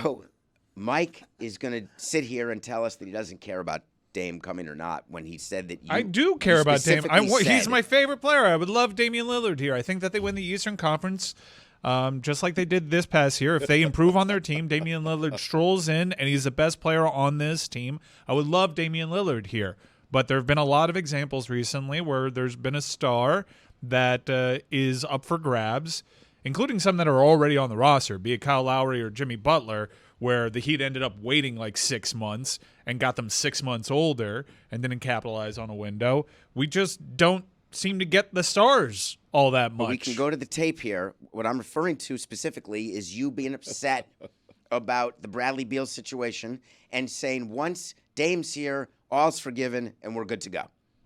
So Mike is going to sit here and tell us that he doesn't care about Dame coming or not when he said that I do care about Dame. specifically He's said- my favorite player. I would love Damian Lillard here. I think that they win the Eastern Conference just like they did this past year. If they improve on their team, Damian Lillard strolls in, and he's the best player on this team. I would love Damian Lillard here. But there have been a lot of examples recently where there's been a star that is up for grabs, including some that are already on the roster, be it Kyle Lowry or Jimmy Butler, where the Heat ended up waiting like 6 months and got them 6 months older and didn't capitalize on a window. We just don't seem to get the stars all that much. But we can go to the tape here. What I'm referring to specifically is you being upset about the Bradley Beal situation and saying once Dame's here, all's forgiven and we're good to go.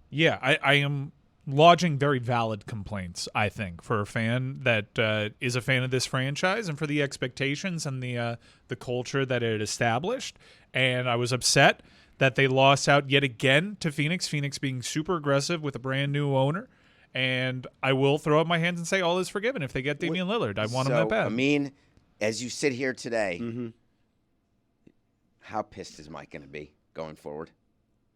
Yeah, I am lodging very valid complaints, I think, for a fan that is a fan of this franchise and for the expectations and the culture that it established. And I was upset that they lost out yet again to Phoenix being super aggressive with a brand new owner. And I will throw up my hands and say all is forgiven if they get Damian Lillard. I want him that bad. I mean, as you sit here today, how pissed is Mike going to be going forward?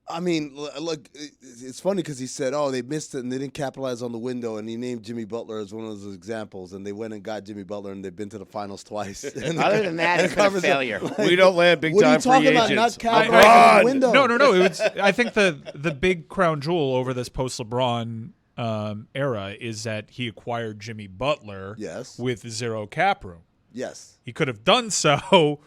I mean, look, it's funny because he said, they missed it and they didn't capitalize on the window, and he named Jimmy Butler as one of those examples, and they went and got Jimmy Butler, and they've been to the finals twice. Other than that, it's been a failure. We don't land big time free agents. What are you talking about, not capitalizing on the window? No. I think the big crown jewel over this post-LeBron era is that he acquired Jimmy Butler with zero cap room. Yes. He could have done so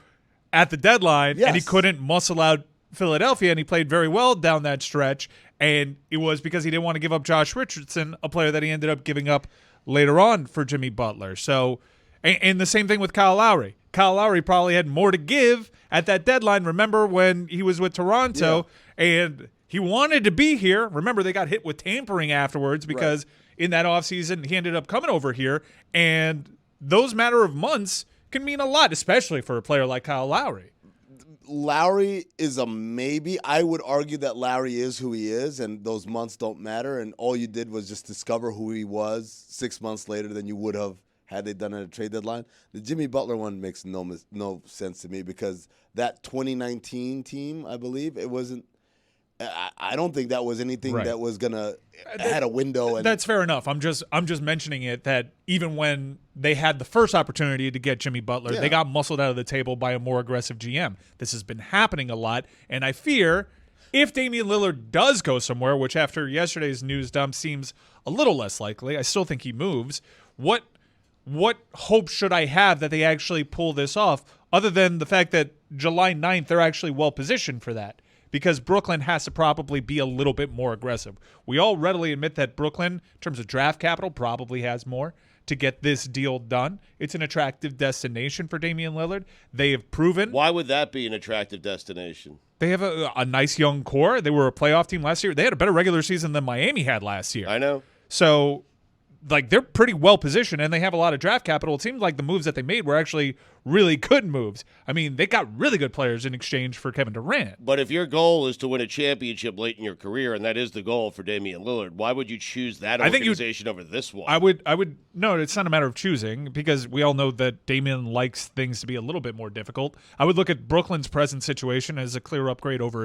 at the deadline, and he couldn't muscle out Philadelphia, and he played very well down that stretch, and it was because he didn't want to give up Josh Richardson, a player that he ended up giving up later on for Jimmy Butler. So, and the same thing with Kyle Lowry. Kyle Lowry probably had more to give at that deadline. Remember when he was with Toronto, and he wanted to be here. Remember, they got hit with tampering afterwards because in that offseason, he ended up coming over here, and those matter of months can mean a lot, especially for a player like Kyle Lowry. Lowry is a maybe. I would argue that Lowry is who he is, and those months don't matter, and all you did was just discover who he was 6 months later than you would have had they done it at a trade deadline. The Jimmy Butler one makes no sense to me because that 2019 team, I believe, it wasn't – I don't think that was anything that was going to – had a window. And that's fair enough. I'm just mentioning it that even when they had the first opportunity to get Jimmy Butler, they got muscled out of the table by a more aggressive GM. This has been happening a lot, and I fear if Damian Lillard does go somewhere, which after yesterday's news dump seems a little less likely, I still think he moves. What hope should I have that they actually pull this off other than the fact that July 9th they're actually well positioned for that? Because Brooklyn has to probably be a little bit more aggressive. We all readily admit that Brooklyn, in terms of draft capital, probably has more to get this deal done. It's an attractive destination for Damian Lillard. They have proven. Why would that be an attractive destination? They have a nice young core. They were a playoff team last year. They had a better regular season than Miami had last year. I know. So, they're pretty well positioned, and they have a lot of draft capital. It seems like the moves that they made were actually really good moves. I mean, they got really good players in exchange for Kevin Durant. But if your goal is to win a championship late in your career, and that is the goal for Damian Lillard, why would you choose that organization over this one? I would. No, it's not a matter of choosing because we all know that Damian likes things to be a little bit more difficult. I would look at Brooklyn's present situation as a clear upgrade over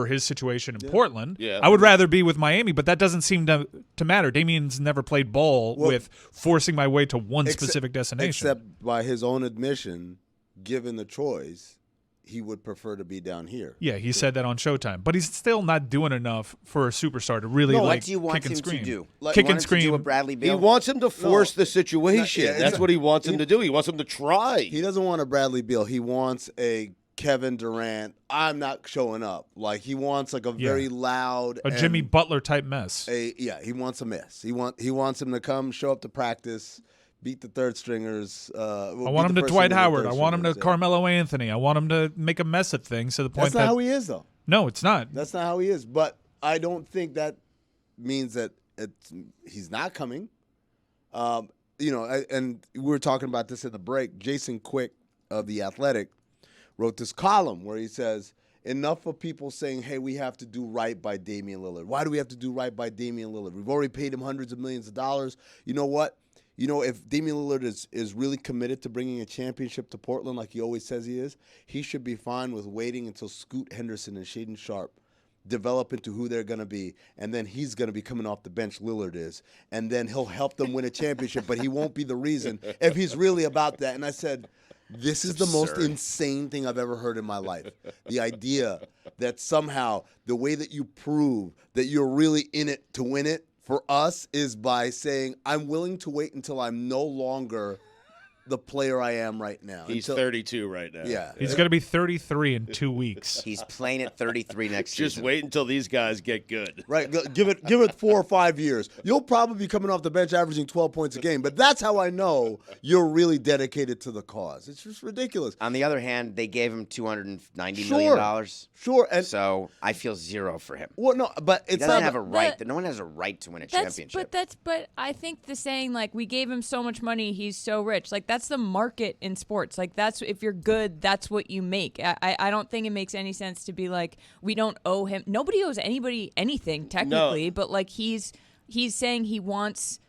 his situation in Portland. Yeah. I would rather be with Miami, but that doesn't seem to matter. Damian's never played ball with forcing my way to one specific destination. Except by his own admission, given the choice, he would prefer to be down here. Yeah, he said that on Showtime. But he's still not doing enough for a superstar to really what do you want kick and him scream. to do? Kick and scream. To do with Bradley He Beal? wants him to force the situation. Yeah, That's what he wants him to do. He wants him to try. He doesn't want a Bradley Beal. He wants a Kevin Durant, I'm not showing up. Like, he wants like a very loud Jimmy Butler type mess. He wants a mess. He wants him to come, show up to practice, beat the third stringers. I want him to Dwight Howard. I want him to Carmelo Anthony. I want him to make a mess of things to the point That's not how he is, though. No, it's not. That's not how he is. But I don't think that means that he's not coming. And we were talking about this in the break. Jason Quick of The Athletic wrote this column where he says, enough of people saying, hey, we have to do right by Damian Lillard. Why do we have to do right by Damian Lillard? We've already paid him hundreds of millions of dollars. You know what? if Damian Lillard is really committed to bringing a championship to Portland like he always says he is, he should be fine with waiting until Scoot Henderson and Shaedon Sharpe develop into who they're going to be, and then he's going to be coming off the bench, Lillard is, and then he'll help them win a championship, but he won't be the reason if he's really about that. And I said, this is the most insane thing I've ever heard in my life. The idea that somehow the way that you prove that you're really in it to win it for us is by saying, I'm willing to wait until I'm no longer the player I am right now. He's 32 right now. Yeah. He's going to be 33 in 2 weeks. He's playing at 33 next season. Just wait until these guys get good. Right. Give it 4 or 5 years. You'll probably be coming off the bench averaging 12 points a game, but that's how I know you're really dedicated to the cause. It's just ridiculous. On the other hand, they gave him $290 million. Sure. And So I feel zero for him. well, no, but He it's doesn't not have a right. No one has a right to win a championship. But I think the saying like we gave him so much money, he's so rich. Like that's the market in sports. Like that's if you're good, that's what you make. I don't think it makes any sense to be like we don't owe him. Nobody owes anybody anything technically, but like he's saying he wants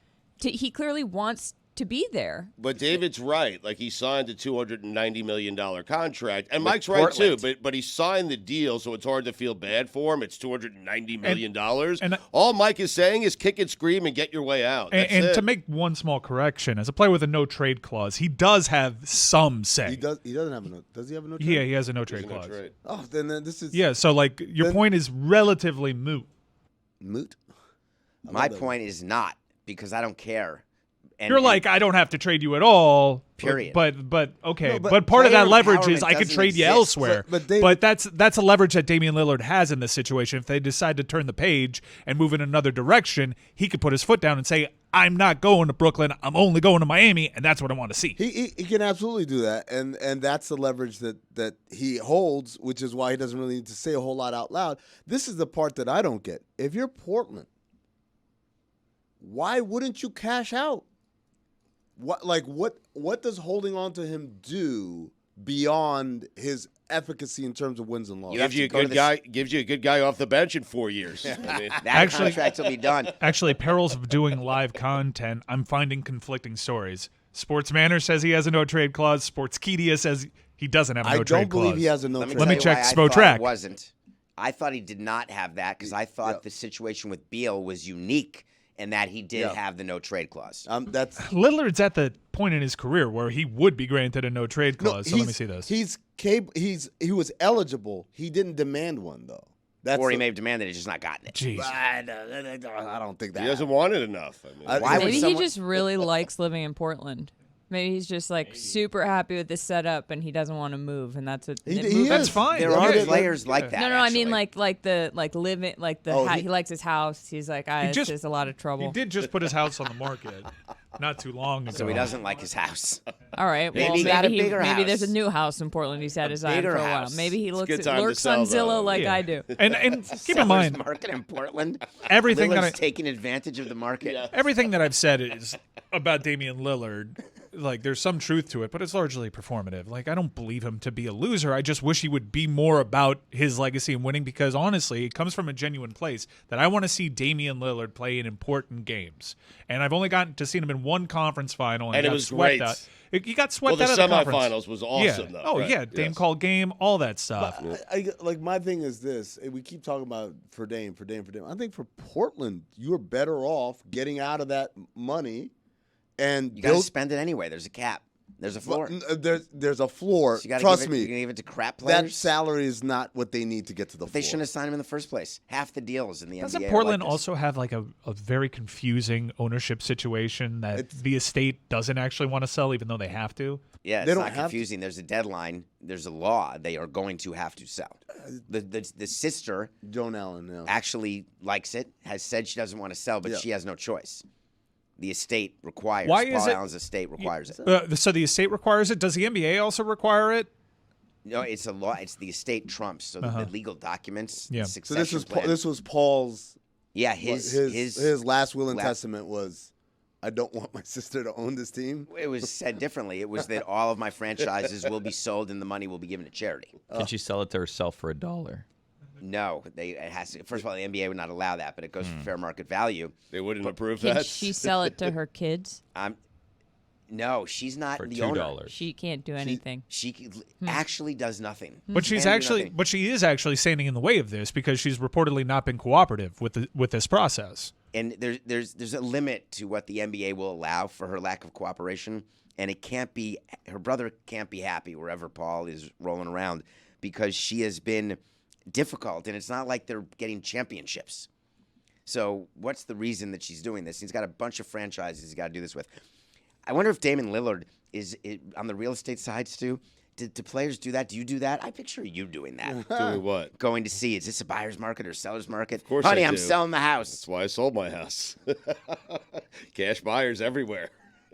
to. He clearly wants to be there. But David's right. Like he signed a $290 million contract, and With Mike's right too. Portland. But he signed the deal, so it's hard to feel bad for him. It's $290 million. And all Mike is saying is kick and scream and get your way out. That's And it. to make one small correction, as a player with a no trade clause, he does have some say. he doesn't have a no. Does he have a no? Trade? Yeah, he has a no trade There's no clause. trade. Oh, then this is Yeah, so like your point is relatively moot. moot. My point is not, because I don't care. And, You're like, I don't have to trade you at all. Period. But okay. No, but but part of that player leverage is empowerment I could doesn't trade you exist. elsewhere. But that's a leverage that Damian Lillard has in this situation. If they decide to turn the page and move in another direction, he could put his foot down and say, I'm not going to Brooklyn. I'm only going to Miami, and that's what I want to see. He can absolutely do that, and that's the leverage that he holds, which is why he doesn't really need to say a whole lot out loud. This is the part that I don't get. If you're Portland, why wouldn't you cash out? What does holding on to him do beyond his efficacy in terms of wins and losses? Gives you a good guy off the bench in 4 years. I mean, that contract will be done. Actually, perils of doing live content, I'm finding conflicting stories. Sports Manor says he has a no trade clause. Sportskeeda says he doesn't have a no trade clause. I don't believe he has a no Let me trade. me tell you check why I Spo thought Track. it wasn't. I thought he did not have that because I thought the situation with Beal was unique in that he did have the no trade clause. That's Lillard's at the point in his career where he would be granted a no trade clause. So let me see this. He was eligible. He didn't demand one though. Or he may have demanded it, just not gotten it. Jeez. I don't think that. he doesn't want it enough. I mean, Why would Maybe someone- he just really likes living in Portland. Maybe he's just like super happy with this setup and he doesn't want to move, and that's what He That's is. fine. There Yeah, are yeah, players like that. No, I mean actually. living he likes his house. He's like, just- it's a lot of trouble. He did just put his house on the market not too long ago. So he doesn't like his house. All right, well Maybe he got a maybe bigger maybe there's a house. new house in Portland he's had his eye on bigger for a while. house. Maybe he good time to lurks sell, on Zillow though. like Yeah. I do. And keep in Seller's mind, market in Portland. everything that Lillard's I- taking advantage of the market. everything that I've said is about Damian Lillard. Like, there's some truth to it, but it's largely performative. Like, I don't believe him to be a loser. I just wish he would be more about his legacy and winning because, honestly, it comes from a genuine place that I want to see Damian Lillard play in important games. And I've only gotten to see him in one conference final, and And he it got was swept great. out. He got swept well, out the of the conference. semifinals was awesome, yeah. though. Oh, right? yeah. Dame Yes. called game, all that stuff. Like my thing is this: we keep talking about for Dame. I think for Portland, you are better off getting out of that money and You got to spend it anyway. There's a cap. There's a floor. There's a floor. So you gotta Trust give it, me, you're gonna give it to crap that players. salary is not what they need to get to the They floor. shouldn't have signed him in the first place. Half the deals in the Doesn't NBA. are Portland like this. also have like a very confusing ownership situation that the estate doesn't actually want to sell even though they have to? Yeah, They it's don't not have to. confusing. There's a deadline. There's a law. They are going to have to sell. The sister Joan Allen now. actually likes it. Has said she doesn't want to sell, but Yeah. she has no choice. The estate requires. Why is Paul it- Allen's estate requires it. So the estate requires it. Does the NBA also require it? No, it's a law. It's the estate trumps. So the legal documents. Yeah. The So So succession plan. this was Paul's. Yeah, His last will and last- testament was, I don't want my sister to own this team. It was said differently. It was that all of my franchises will be sold and the money will be given to charity. Can she sell it to herself for $1? No, it has to. First of all, the NBA would not allow that, but it goes for fair market value. They wouldn't approve Can that. she sell it to her kids? No, she's not for the owner. $2. She can't do anything. She actually does nothing. But she is actually standing in the way of this because she's reportedly not been cooperative with this process. And there's a limit to what the NBA will allow for her lack of cooperation, and it can't be. Her brother can't be happy wherever Paul is rolling around because she has been difficult, and it's not like they're getting championships. So what's the reason that she's doing this? He's got a bunch of franchises he's got to do this with. I wonder if Damian Lillard is on the real estate side, Stu. Do players do that? Do you do that? I picture you doing that. Doing what? Going to see, is this a buyer's market or seller's market? Of course Honey, I I'm do. selling the house. That's why I sold my house. Cash buyers everywhere.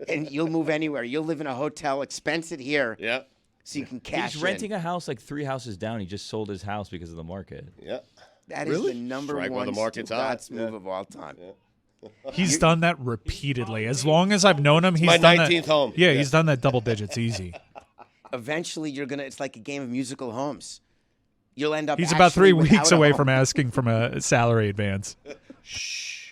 And you'll move anywhere. You'll live in a hotel, expense it here, Yeah. so you can cash He's in. renting a house like 3 houses down. He just sold his house because of the market. Yeah. That is the number Strike while one the market's hot. Stugotz move of all time. He's done that repeatedly. As long as I've known him, he's my done 19th that. home. Yeah, Yeah. he's done that double digits easy. Eventually, it's like a game of musical homes. You'll end up He's about actually 3 weeks without a away home. from asking from a salary advance. Shh.